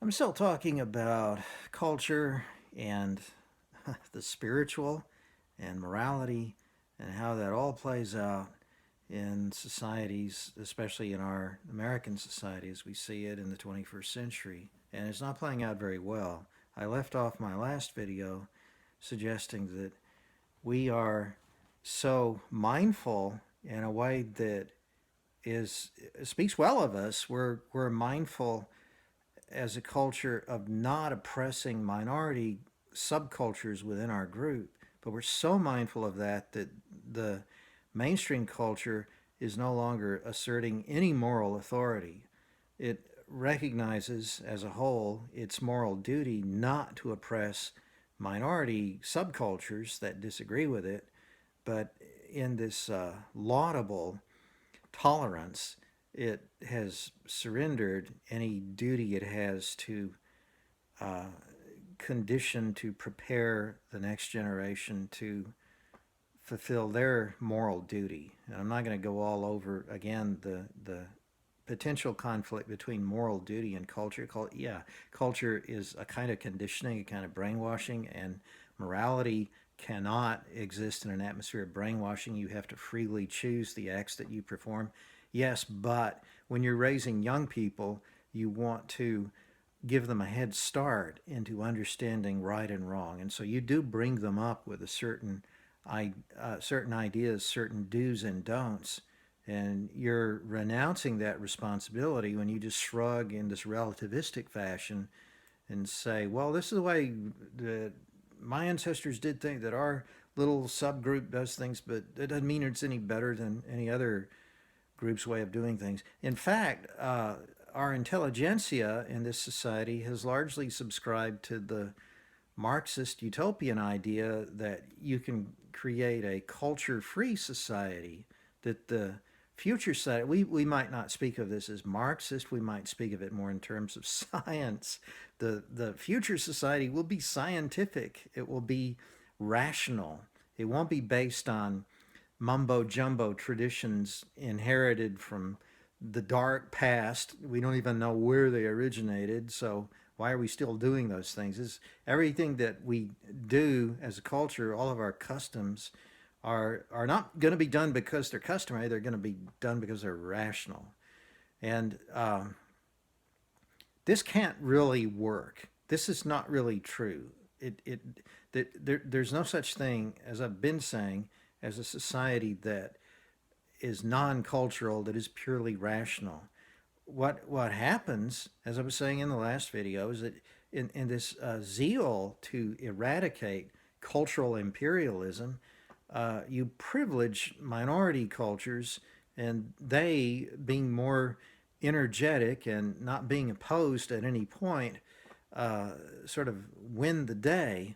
I'm still talking about culture and the spiritual and morality and how that all plays out in societies, especially in our American society as we see it in the 21st century. And it's not playing out very well. I left off my last video suggesting that we are so mindful in a way that is speaks well of us. We're mindful as a culture of not oppressing minority subcultures within our group, but we're so mindful of that that the mainstream culture is no longer asserting any moral authority. It recognizes as a whole its moral duty not to oppress minority subcultures that disagree with it, but in this laudable tolerance, it has surrendered any duty it has to uh, condition to prepare the next generation to fulfill their moral duty. And I'm not going to go all over again the potential conflict between moral duty and culture. Culture is a kind of conditioning, a kind of brainwashing, and morality cannot exist in an atmosphere of brainwashing. You have to freely choose the acts that you perform. Yes, but when you're raising young people, you want to give them a head start into understanding right and wrong. And so you do bring them up with certain ideas, certain do's and don'ts, and you're renouncing that responsibility when you just shrug in this relativistic fashion and say, well, this is the way that my ancestors did things, that our little subgroup does things, but it doesn't mean it's any better than any other group's way of doing things. In fact, our intelligentsia in this society has largely subscribed to the Marxist utopian idea that you can create a culture free society, that the future society, we might not speak of this as Marxist, we might speak of it more in terms of science. The future society will be scientific, it will be rational, it won't be based on mumbo jumbo traditions inherited from the dark past. We don't even know where they originated. So why are we still doing those things? Is everything that we do as a culture, all of our customs, are not going to be done because they're customary. They're going to be done because they're rational. And this can't really work. This is not really true. There's no such thing, as I've been saying, as a society that is non-cultural, that is purely rational. What happens, as I was saying in the last video, is that in this zeal to eradicate cultural imperialism, you privilege minority cultures, and they, being more energetic and not being opposed at any point, sort of win the day,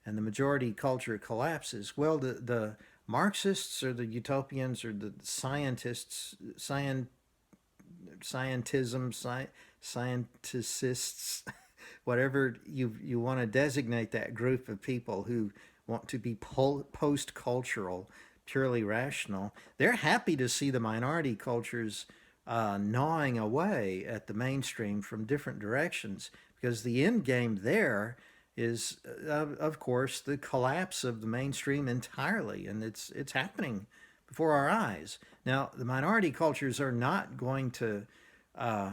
and the majority culture collapses. Well, the Marxists or the utopians or the scientists, scientism, scientists, whatever you want to designate that group of people who want to be post cultural, purely rational, they're happy to see the minority cultures gnawing away at the mainstream from different directions, because the end game there is, of course, the collapse of the mainstream entirely, and it's happening before our eyes. Now, the minority cultures are not going to uh,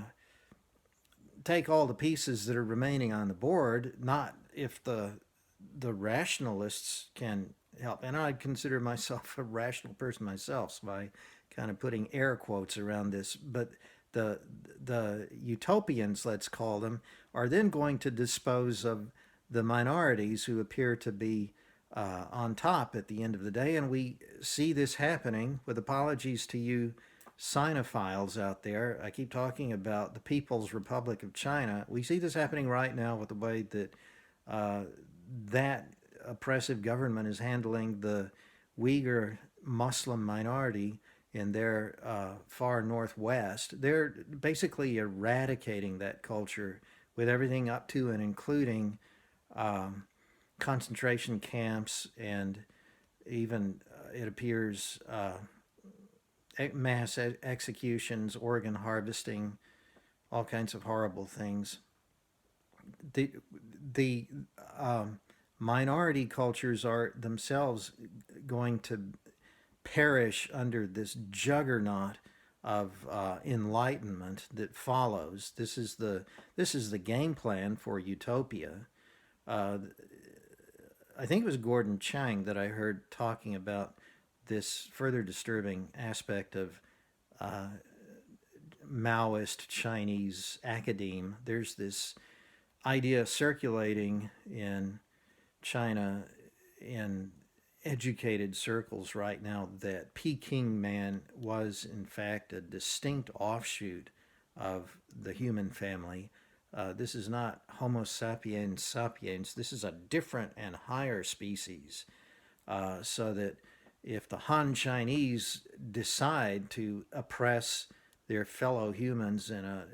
take all the pieces that are remaining on the board. Not if the rationalists can help. And I consider myself a rational person myself, so by kind of putting air quotes around this. But the the utopians, let's call them, are then going to dispose of the minorities who appear to be on top at the end of the day. And we see this happening, with apologies to you Sinophiles out there. I keep talking about the People's Republic of China. We see this happening right now with the way that uh, that oppressive government is handling the Uyghur Muslim minority in their far northwest. They're basically eradicating that culture with everything up to and including um, concentration camps, and even, it appears, mass executions, organ harvesting, all kinds of horrible things. the the minority cultures are themselves going to perish under this juggernaut of enlightenment that follows. This is the game plan for utopia. Uh, I think it was Gordon Chang that I heard talking about this further disturbing aspect of uh, Maoist Chinese academe. There's this idea circulating in China in educated circles right now that Peking man was in fact a distinct offshoot of the human family. This is not Homo sapiens sapiens. This is a different and higher species. So that if the Han Chinese decide to oppress their fellow humans in a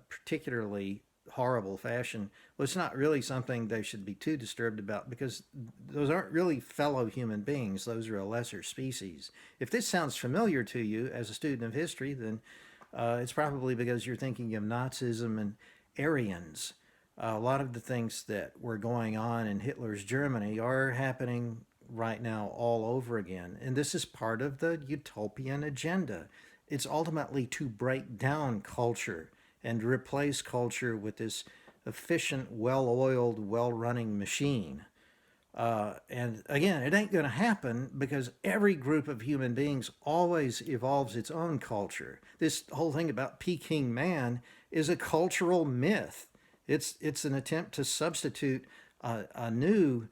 particularly horrible fashion, well, it's not really something they should be too disturbed about because those aren't really fellow human beings. Those are a lesser species. If this sounds familiar to you as a student of history, then it's probably because you're thinking of Nazism and Aryans. A lot of the things that were going on in Hitler's Germany are happening right now all over again. And this is part of the utopian agenda. It's ultimately to break down culture and replace culture with this efficient, well oiled, well running machine. And again, it ain't going to happen because every group of human beings always evolves its own culture. This whole thing about Peking man is a cultural myth. It's an attempt to substitute a new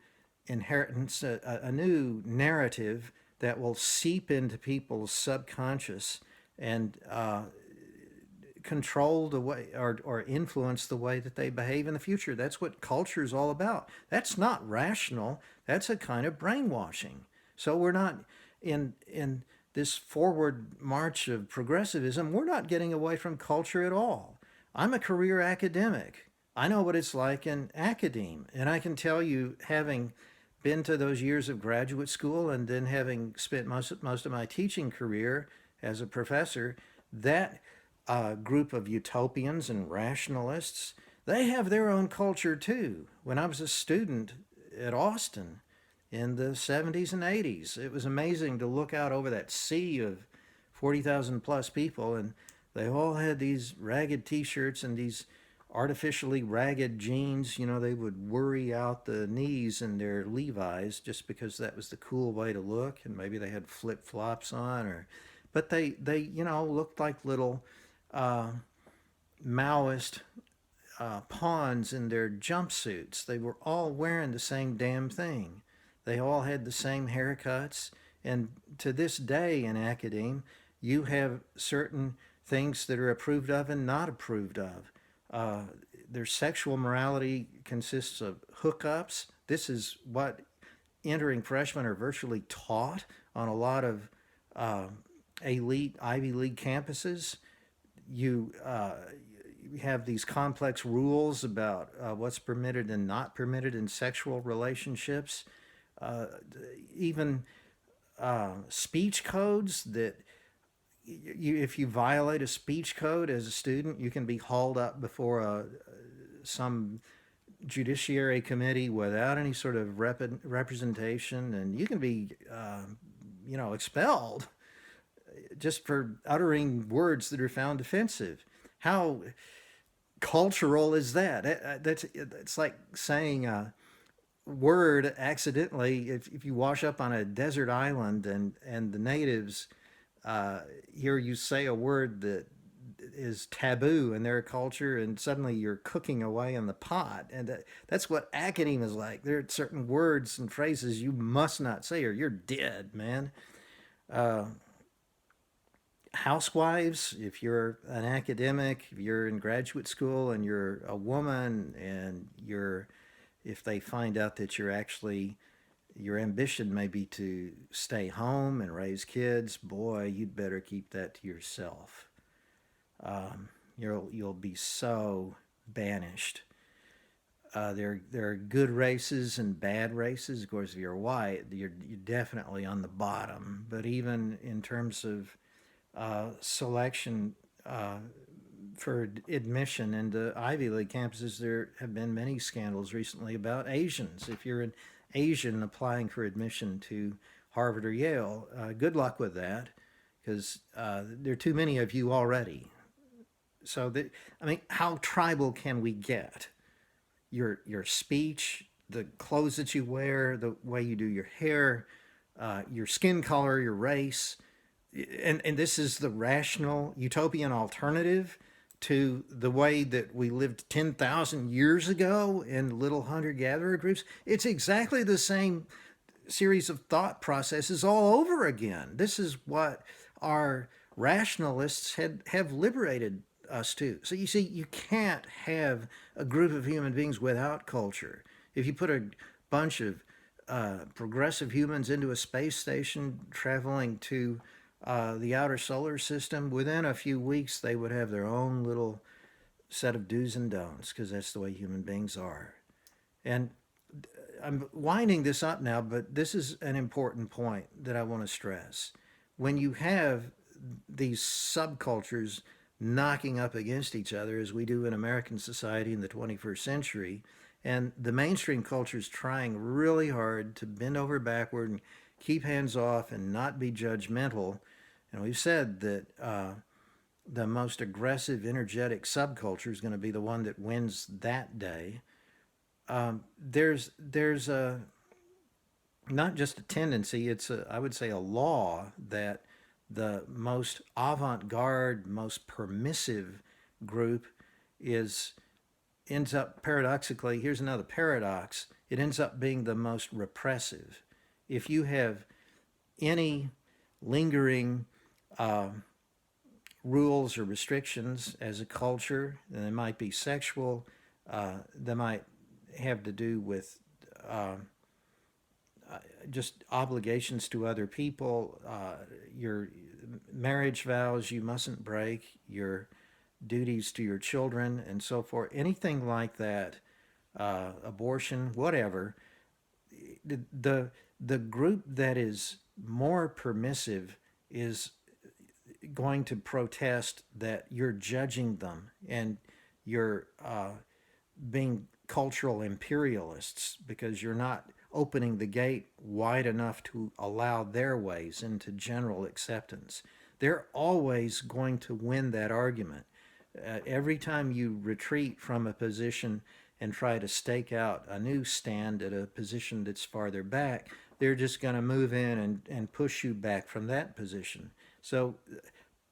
inheritance, a new narrative that will seep into people's subconscious and control the way or influence the way that they behave in the future. That's what culture is all about. That's not rational. That's a kind of brainwashing. So we're not in this forward march of progressivism. We're not getting away from culture at all. I'm a career academic. I know what it's like in academe, and I can tell you, having been to those years of graduate school and then having spent most of my teaching career as a professor, that group of utopians and rationalists, they have their own culture too. When I was a student at Austin in the 70s and 80s, it was amazing to look out over that sea of 40,000 plus people, and they all had these ragged t-shirts and these artificially ragged jeans. You know, they would worry out the knees in their Levi's just because that was the cool way to look, and maybe they had flip-flops on, or but they looked like little uh, Maoist pawns in their jumpsuits. They were all wearing the same damn thing. They all had the same haircuts. And to this day in academe, you have certain things that are approved of and not approved of. Uh, their sexual morality consists of hookups. This is what entering freshmen are virtually taught on a lot of uh, elite Ivy League campuses. You have these complex rules about what's permitted and not permitted in sexual relationships. Uh, Even speech codes that if you violate a speech code as a student, you can be hauled up before some judiciary committee without any sort of representation, and you can be, expelled just for uttering words that are found offensive. How cultural is that? It's like saying a word accidentally. If you wash up on a desert island and the natives hear you say a word that is taboo in their culture, and suddenly you're cooking away in the pot. And that's what academia is like. There are certain words and phrases you must not say or you're dead, man. Uh, Housewives, if you're an academic, if you're in graduate school and you're a woman, and if they find out that you're actually, your ambition may be to stay home and raise kids, boy, you'd better keep that to yourself. You'll be so banished. There are good races and bad races. Of course, if you're white, you're definitely on the bottom. But even in terms of selection for admission into Ivy League campuses, there have been many scandals recently about Asians. If you're an Asian applying for admission to Harvard or Yale, good luck with that, because there are too many of you already. So, I mean, how tribal can we get? Your speech, the clothes that you wear, the way you do your hair, your skin color, your race, and this is the rational utopian alternative to the way that we lived 10,000 years ago in little hunter-gatherer groups. It's exactly the same series of thought processes all over again. This is what our rationalists have liberated us to. So you see, you can't have a group of human beings without culture. If you put a bunch of progressive humans into a space station traveling to the outer solar system, within a few weeks they would have their own little set of do's and don'ts, because that's the way human beings are. And I'm winding this up now, but this is an important point that I want to stress. When you have these subcultures knocking up against each other, as we do in American society in the 21st century, and the mainstream culture is trying really hard to bend over backward and keep hands off and not be judgmental. And we've said that the most aggressive, energetic subculture is going to be the one that wins that day. There's a not just a tendency, it's I would say a law that the most avant-garde, most permissive group ends up paradoxically, here's another paradox, it ends up being the most repressive. If you have any lingering rules or restrictions as a culture, and they might be sexual, they might have to do with just obligations to other people, your marriage vows you mustn't break, your duties to your children, and so forth. Anything like that, abortion, whatever. The group that is more permissive is going to protest that you're judging them and you're being cultural imperialists because you're not opening the gate wide enough to allow their ways into general acceptance. They're always going to win that argument. Every time you retreat from a position and try to stake out a new stand at a position that's farther back, they're just going to move in and push you back from that position. So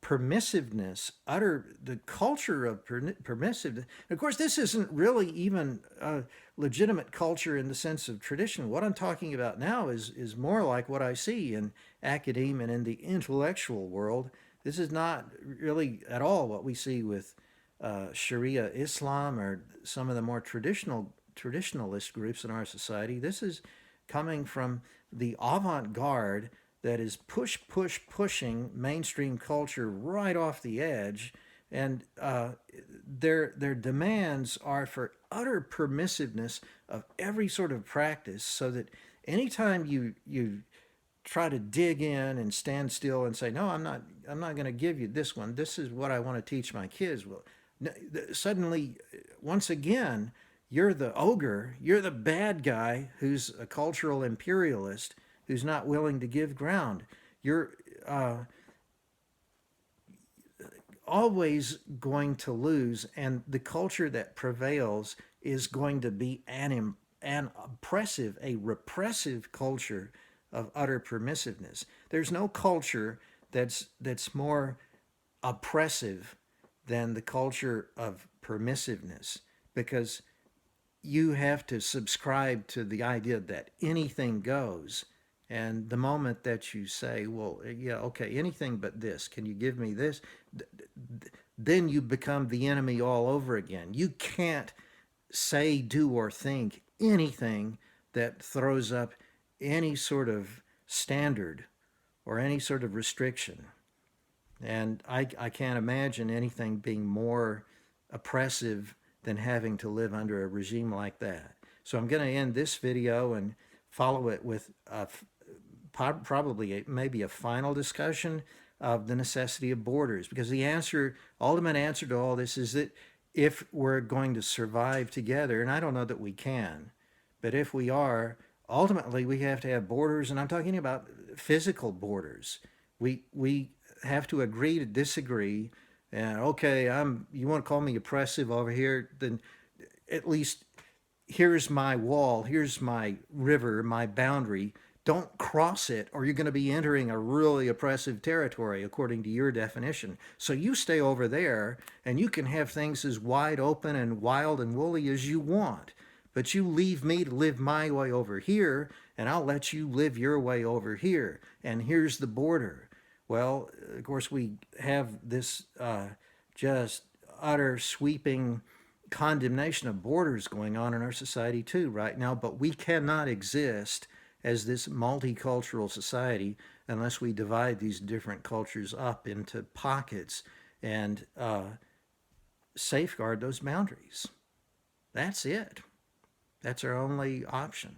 permissiveness, the culture of permissiveness. Of course, this isn't really even a legitimate culture in the sense of tradition. What I'm talking about now is more like what I see in academia and in the intellectual world. This is not really at all what we see with Sharia Islam or some of the more traditionalist groups in our society. This is coming from the avant-garde that is pushing mainstream culture right off the edge, and their demands are for utter permissiveness of every sort of practice, so that anytime you try to dig in and stand still and say, no, I'm not going to give you this one, this is what I want to teach my kids, well, suddenly, once again, you're the ogre, you're the bad guy who's a cultural imperialist, who's not willing to give ground. You're always going to lose, and the culture that prevails is going to be an oppressive, a repressive culture of utter permissiveness. There's no culture that's more oppressive than the culture of permissiveness, because you have to subscribe to the idea that anything goes. And the moment that you say, well, yeah, okay, anything but this, can you give me this? Then you become the enemy all over again. You can't say, do, or think anything that throws up any sort of standard or any sort of restriction. And I can't imagine anything being more oppressive than having to live under a regime like that. So I'm going to end this video and follow it with probably maybe a final discussion of the necessity of borders, because the answer, ultimate answer to all this is that if we're going to survive together, and I don't know that we can, but if we are, ultimately we have to have borders, and I'm talking about physical borders. We have to agree to disagree, and okay, you want to call me oppressive over here, then at least here's my wall, here's my river, my boundary. Don't cross it, or you're going to be entering a really oppressive territory according to your definition. So you stay over there, and you can have things as wide open and wild and woolly as you want. But you leave me to live my way over here, and I'll let you live your way over here. And here's the border. Well, of course, we have this just utter sweeping condemnation of borders going on in our society too right now, but we cannot exist as this multicultural society unless we divide these different cultures up into pockets and safeguard those boundaries. That's it. That's our only option.